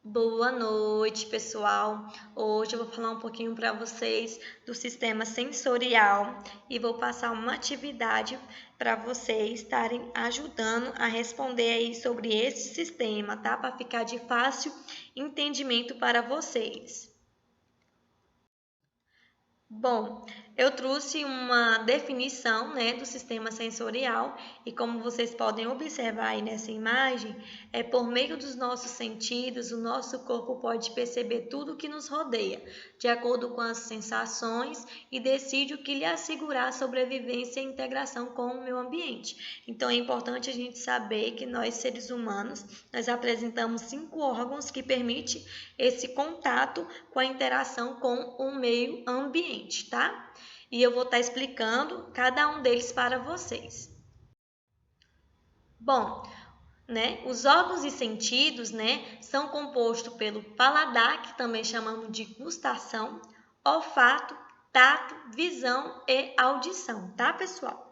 Boa noite, pessoal. Hoje eu vou falar um pouquinho para vocês do sistema sensorial e vou passar uma atividade para vocês estarem ajudando a responder aí sobre esse sistema, tá? Para ficar de fácil entendimento para vocês. Bom, eu trouxe uma definição, né, do sistema sensorial e como vocês podem observar aí nessa imagem, por meio dos nossos sentidos, o nosso corpo pode perceber tudo o que nos rodeia, de acordo com as sensações e decide o que lhe assegurar a sobrevivência e integração com o meio ambiente. Então é importante a gente saber que nós seres humanos, nós apresentamos 5 órgãos que permitem esse contato com a interação com o meio ambiente, tá? E eu vou estar explicando cada um deles para vocês. Bom, os órgãos e sentidos, são compostos pelo paladar, que também chamamos de gustação, olfato, tato, visão e audição, tá, pessoal?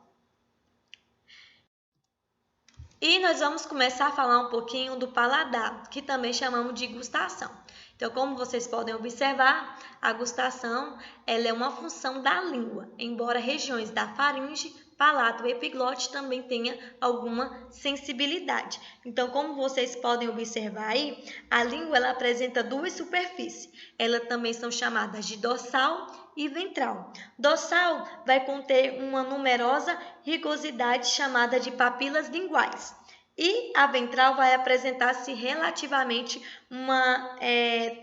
E nós vamos começar a falar um pouquinho do paladar, que também chamamos de gustação. Então, como vocês podem observar, a gustação ela é uma função da língua, embora regiões da faringe, palato e epiglote também tenha alguma sensibilidade. Então, como vocês podem observar aí, a língua ela apresenta duas superfícies. Elas também são chamadas de dorsal e ventral. Dorsal vai conter uma numerosa rugosidade chamada de papilas linguais. E a ventral vai apresentar-se relativamente uma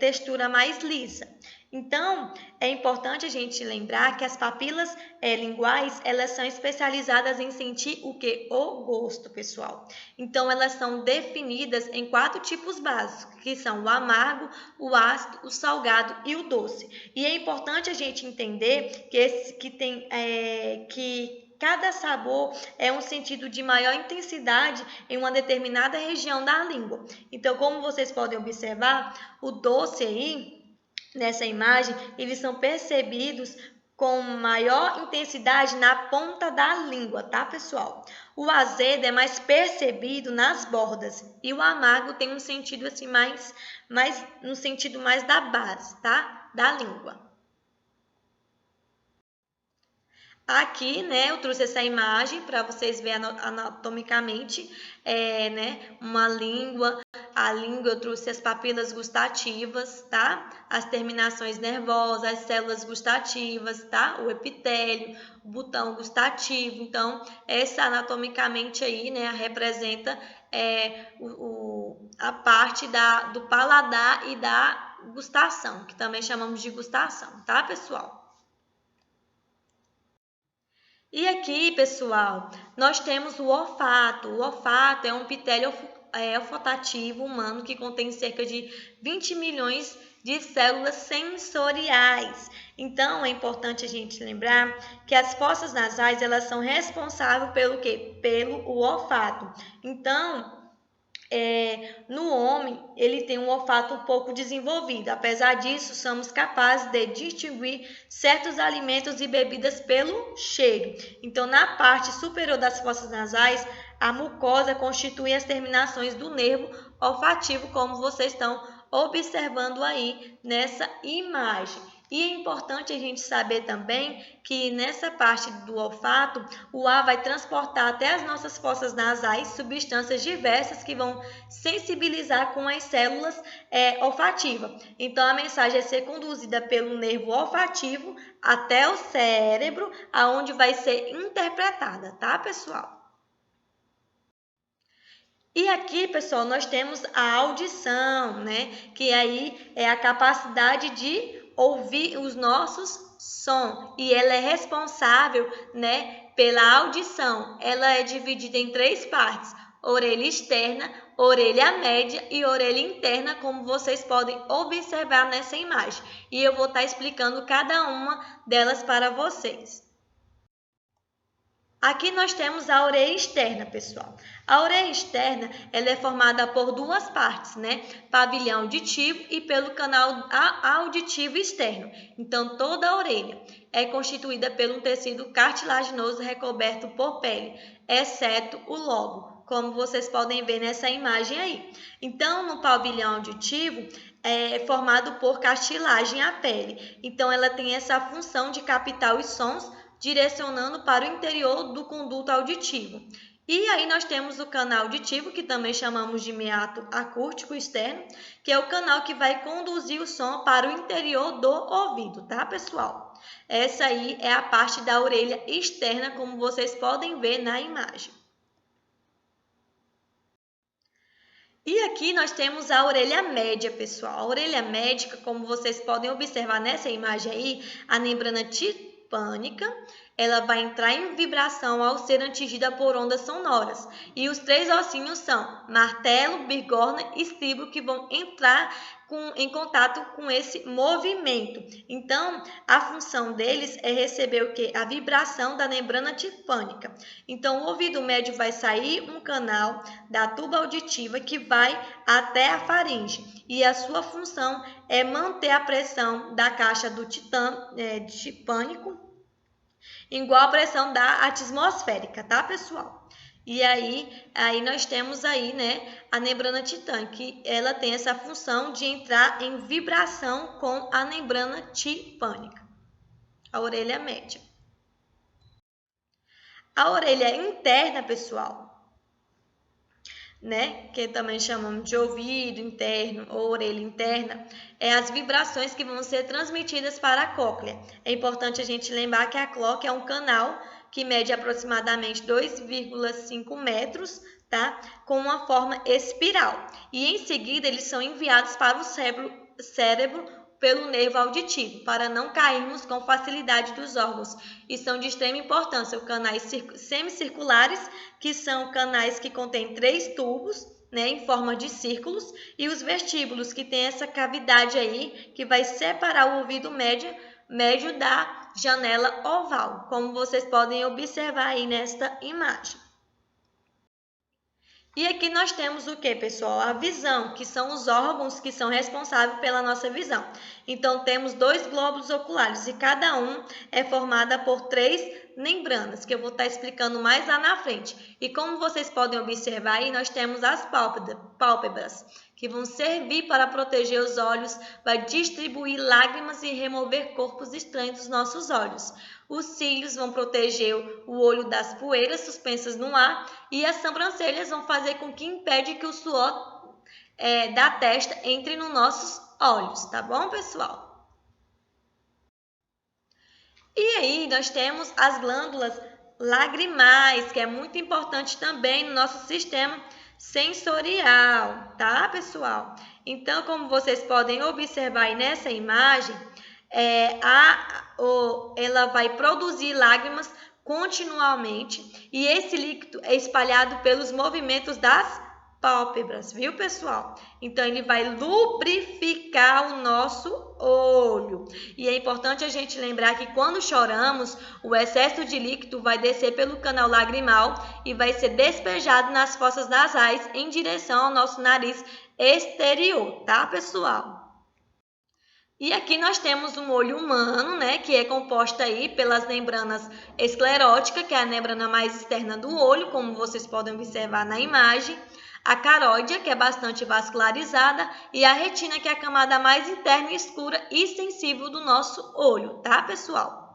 textura mais lisa. Então, é importante a gente lembrar que as papilas linguais, elas são especializadas em sentir o que? O gosto, pessoal. Então, elas são definidas em 4 tipos básicos, que são o amargo, o ácido, o salgado e o doce. E é importante a gente entender que cada sabor é um sentido de maior intensidade em uma determinada região da língua. Então, como vocês podem observar, o doce aí, nessa imagem, eles são percebidos com maior intensidade na ponta da língua, tá, pessoal? O azedo é mais percebido nas bordas e o amargo tem um sentido assim mais no sentido mais da base, tá? Da língua. Aqui, eu trouxe essa imagem para vocês verem anatomicamente, uma língua. A língua eu trouxe as papilas gustativas, tá? As terminações nervosas, as células gustativas, tá? O epitélio, o botão gustativo. Então, essa anatomicamente aí, representa a parte do paladar e da gustação, que também chamamos de gustação, tá, pessoal? E aqui, pessoal, nós temos o olfato. O olfato é um epitélio olfatativo humano que contém cerca de 20 milhões de células sensoriais. Então, é importante a gente lembrar que as fossas nasais, elas são responsáveis pelo quê? Pelo olfato. Então, no homem, ele tem um olfato um pouco desenvolvido. Apesar disso, somos capazes de distinguir certos alimentos e bebidas pelo cheiro. Então, na parte superior das fossas nasais, a mucosa constitui as terminações do nervo olfativo, como vocês estão observando aí nessa imagem. E é importante a gente saber também que nessa parte do olfato, o ar vai transportar até as nossas fossas nasais substâncias diversas que vão sensibilizar com as células olfativas. Então, a mensagem é ser conduzida pelo nervo olfativo até o cérebro, aonde vai ser interpretada, tá, pessoal? E aqui, pessoal, nós temos a audição, que aí é a capacidade de ouvir os nossos sons. E ela é responsável, pela audição. Ela é dividida em 3 partes: orelha externa, orelha média e orelha interna, como vocês podem observar nessa imagem. E eu vou estar explicando cada uma delas para vocês. Aqui nós temos a orelha externa, pessoal. A orelha externa ela é formada por 2 partes, pavilhão auditivo e pelo canal auditivo externo. Então, toda a orelha é constituída por um tecido cartilaginoso recoberto por pele, exceto o lobo. como vocês podem ver nessa imagem aí. Então, no pavilhão auditivo, é formado por cartilagem à pele. Então, ela tem essa função de captar os sons, direcionando para o interior do conduto auditivo. E aí nós temos o canal auditivo, que também chamamos de meato acústico externo, que é o canal que vai conduzir o som para o interior do ouvido, tá, pessoal? Essa aí é a parte da orelha externa, como vocês podem ver na imagem. E aqui nós temos a orelha média, pessoal. A orelha média, como vocês podem observar nessa imagem aí, a membrana tipânica, ela vai entrar em vibração ao ser atingida por ondas sonoras. E os três ossinhos são martelo, bigorna e estribo, que vão entrar em contato com esse movimento. Então, a função deles é receber o quê? A vibração da membrana tipânica. Então, o ouvido médio vai sair um canal da tuba auditiva que vai até a faringe. E a sua função é manter a pressão da caixa do tipânico igual à pressão da atmosférica, tá, pessoal? E aí nós temos aí, né, a membrana titânica, que ela tem essa função de entrar em vibração com a membrana tipânica, a orelha média. A orelha interna, pessoal, né, que também chamamos de ouvido interno ou orelha interna, é as vibrações que vão ser transmitidas para a cóclea. É importante a gente lembrar que a cóclea é um canal que mede aproximadamente 2,5 metros, tá? Com uma forma espiral. E em seguida eles são enviados para o cérebro pelo nervo auditivo, para não cairmos com facilidade dos órgãos. E são de extrema importância os canais semicirculares, que são canais que contêm 3 tubos, né, em forma de círculos, e os vestíbulos, que tem essa cavidade aí, que vai separar o ouvido médio da janela oval, como vocês podem observar aí nesta imagem. E aqui nós temos o que, pessoal? A visão, que são os órgãos que são responsáveis pela nossa visão. Então, temos 2 glóbulos oculares e cada um é formada por 3 membranas, que eu vou estar explicando mais lá na frente. E como vocês podem observar aí, nós temos as pálpebras, que vão servir para proteger os olhos, vai distribuir lágrimas e remover corpos estranhos dos nossos olhos. Os cílios vão proteger o olho das poeiras suspensas no ar e as sobrancelhas vão fazer com que impede que o suor da testa entre nos nossos olhos, tá bom, pessoal? E aí nós temos as glândulas lagrimais, que é muito importante também no nosso sistema sensorial, tá, pessoal? Então, como vocês podem observar aí nessa imagem, ela vai produzir lágrimas continuamente e esse líquido é espalhado pelos movimentos das pálpebras, viu, pessoal? Então, ele vai lubrificar o nosso olho. E é importante a gente lembrar que quando choramos, o excesso de líquido vai descer pelo canal lagrimal e vai ser despejado nas fossas nasais em direção ao nosso nariz exterior, tá, pessoal? E aqui nós temos um olho humano, né, que é composto aí pelas membranas esclerótica, que é a membrana mais externa do olho, como vocês podem observar na imagem, a caróide, que é bastante vascularizada, e a retina, que é a camada mais interna, escura e sensível do nosso olho, tá, pessoal?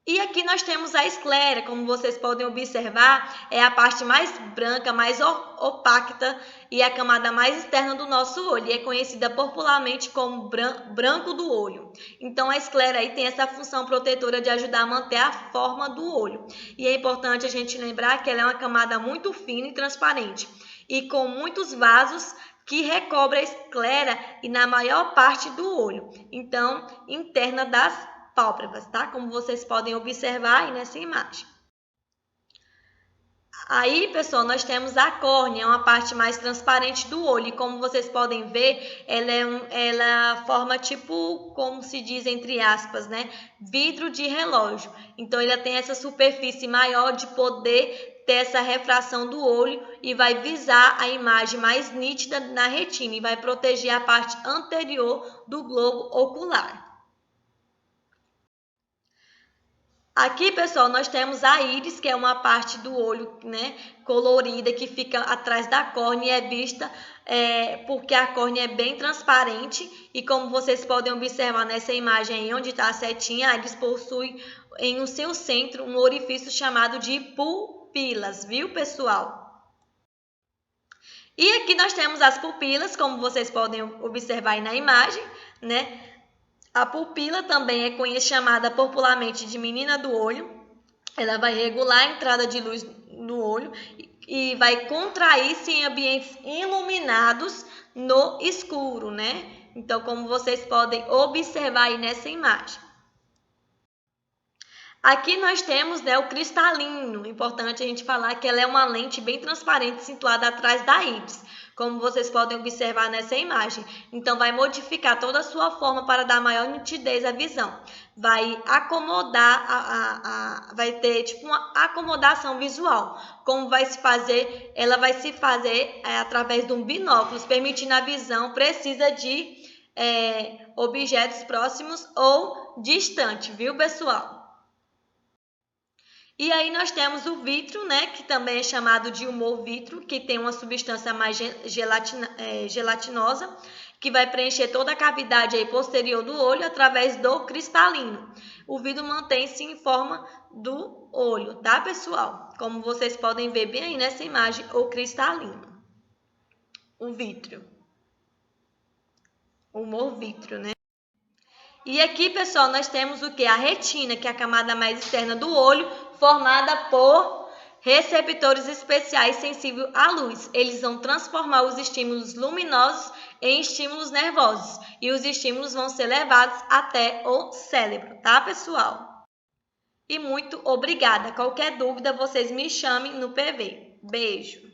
E aqui nós temos a esclera, como vocês podem observar, é a parte mais branca, mais opaca e a camada mais externa do nosso olho, e é conhecida popularmente como branco do olho. Então, a esclera aí tem essa função protetora de ajudar a manter a forma do olho. E é importante a gente lembrar que ela é uma camada muito fina e transparente, e com muitos vasos que recobre a esclera e na maior parte do olho, então, interna das pálpebras, tá? Como vocês podem observar aí nessa imagem. Aí, pessoal, nós temos a córnea, uma parte mais transparente do olho. E como vocês podem ver, ela forma tipo, como se diz entre aspas, né? Vidro de relógio. Então, ela tem essa superfície maior de poder ter essa refração do olho e vai visar a imagem mais nítida na retina e vai proteger a parte anterior do globo ocular. Aqui, pessoal, nós temos a íris, que é uma parte do olho, né, colorida, que fica atrás da córnea e é vista porque a córnea é bem transparente. E como vocês podem observar nessa imagem aí, onde está a setinha, a íris possui em o seu centro um orifício chamado de pupilas, viu, pessoal? E aqui nós temos as pupilas, como vocês podem observar aí na imagem, né? A pupila também é chamada popularmente de menina do olho. Ela vai regular a entrada de luz no olho e vai contrair-se em ambientes iluminados no escuro, né? Então, como vocês podem observar aí nessa imagem. Aqui nós temos, né, o cristalino. Importante a gente falar que ela é uma lente bem transparente situada atrás da íris, como vocês podem observar nessa imagem. Então, vai modificar toda a sua forma para dar maior nitidez à visão. Vai acomodar, vai ter tipo uma acomodação visual. Como vai se fazer? Ela vai se fazer através de um binóculo, permitindo a visão precisa de objetos próximos ou distantes, viu, pessoal? E aí nós temos o vítreo, né, que também é chamado de humor vítreo, que tem uma substância mais gelatinosa, que vai preencher toda a cavidade aí posterior do olho através do cristalino. O vidro mantém-se em forma do olho, tá, pessoal? Como vocês podem ver bem aí nessa imagem, o cristalino. O vítreo. O humor vítreo, né? E aqui, pessoal, nós temos o que? A retina, que é a camada mais externa do olho, formada por receptores especiais sensíveis à luz. Eles vão transformar os estímulos luminosos em estímulos nervosos. E os estímulos vão ser levados até o cérebro, tá, pessoal? E muito obrigada. Qualquer dúvida, vocês me chamem no PV. Beijo!